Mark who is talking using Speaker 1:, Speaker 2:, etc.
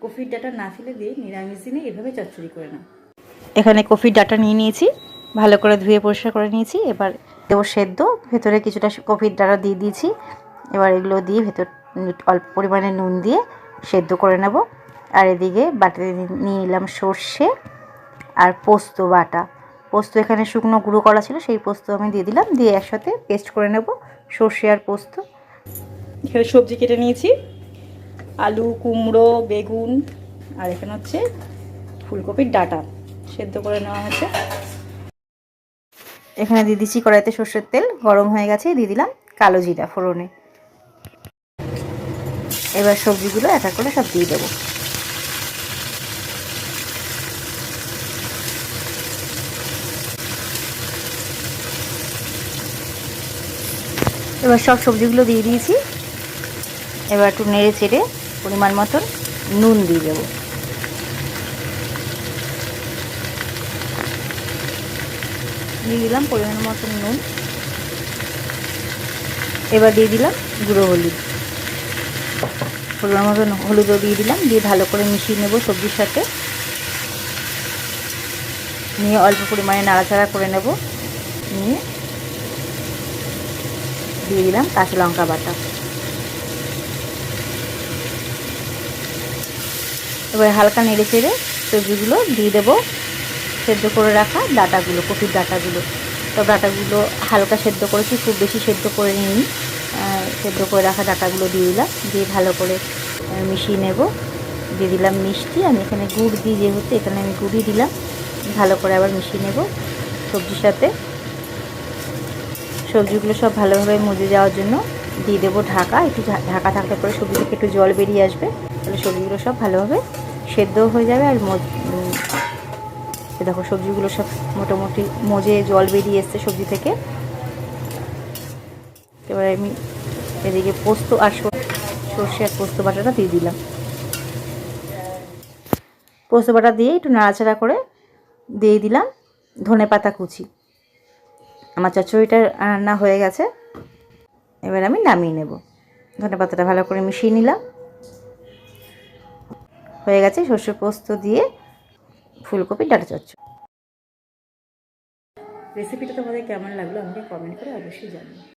Speaker 1: কফির ডাঁটা না ফেলে দিয়ে নিরামিষ দিনে এভাবে চচ্চড়ি করে নাও। এখানে কফির ডাঁটা নিয়ে নিয়েছি, ভালো করে ধুয়ে পরিষ্কার করে নিয়েছি। এবার দেবো সেদ্ধ, ভেতরে কিছুটা কফির ডাঁটা দিয়ে দিয়েছি। এবার এগুলো দিয়ে ভেতর অল্প পরিমাণে নুন দিয়ে সেদ্ধ করে নেব। আর এদিকে বাটিতে নিয়ে নিলাম সর্ষে আর পোস্ত বাটা। পোস্ত এখানে শুকনো গুঁড়ো করা ছিল, সেই পোস্ত আমি দিয়ে দিলাম, দিয়ে একসাথে পেস্ট করে নেব সর্ষে আর পোস্ত। এখানে সবজি কেটে নিয়েছি, আলু, কুমড়ো, বেগুন, আর এখানে হচ্ছে ফুলকপির ডাঁটা সেদ্ধ করে নেওয়া হয়েছে। এখানে দিয়ে দিচ্ছি কড়াইতে সর্ষের তেল, গরম হয়ে গেছে, দিয়ে দিলাম কালো জিরা ফোড়নে। এবার সবজিগুলো এক এক করে সব দিয়ে দেবো। এবার সব সবজিগুলো দিয়ে দিয়েছি। এবার একটু নেড়ে চেড়ে পরিমাণ মতন নুন দিয়ে দেবো। দিয়ে দিলাম পরিমাণ মতন নুন। এবার দিয়ে দিলাম গুঁড়ো হলুদ, পরিমাণ মতন হলুদও দিয়ে দিলাম, দিয়ে ভালো করে মিশিয়ে নেব সবজির সাথে। নিয়ে অল্প পরিমাণে নাড়াচাড়া করে নেব। নিয়ে দিয়ে দিলাম কাঁচা লঙ্কা বাটা। এবার হালকা নেড়ে চেড়ে সবজিগুলো দিয়ে দেবো সেদ্ধ করে রাখা ডাঁটাগুলো, কফির ডাঁটাগুলো। তো ডাঁটাগুলো হালকা সেদ্ধ করেছি, খুব বেশি সেদ্ধ করে নিইনি। সেদ্ধ করে রাখা ডাঁটাগুলো দিয়ে দিলাম, দিয়ে ভালো করে মিশিয়ে নেব। দিয়ে দিলাম মিষ্টি, আমি এখানে গুড় দিই যেহেতু, এখানে আমি গুড়ই দিলাম। ভালো করে আবার মিশিয়ে নেব সবজির সাথে। সবজিগুলো সব ভালোভাবে মজে যাওয়ার জন্য দিয়ে দেবো ঢাকা। একটু ঢাকা থাকলে পরে সবজি থেকে একটু জল বেরিয়ে আসবে, তাহলে সবজিগুলো সব ভালোভাবে সেদ্ধও হয়ে যাবে। আর দেখো সবজিগুলো সব মোটামুটি মজে জল বেরিয়ে এসছে সবজি থেকে। এবারে আমি এদিকে পোস্ত আর সর্ষে আর পোস্ত বাটাটা দিয়ে দিলাম। পোস্ত বাটা দিয়ে একটু নাড়াচাড়া করে দিয়ে দিলাম ধনেপাতা কুচি। আমার চচ্চড়িটা রান্না হয়ে গেছে, এবার আমি নামিয়ে নেব। ধনেপাতাটা ভালো করে মিশিয়ে নিলাম, হয়ে গেছে সর্ষে পোস্ত দিয়ে ফুলকপির ডাঁটা চচ্চড়ি। রেসিপিটা তোমাদের কেমন লাগলো আমাকে কমেন্ট করে অবশ্যই জানাও।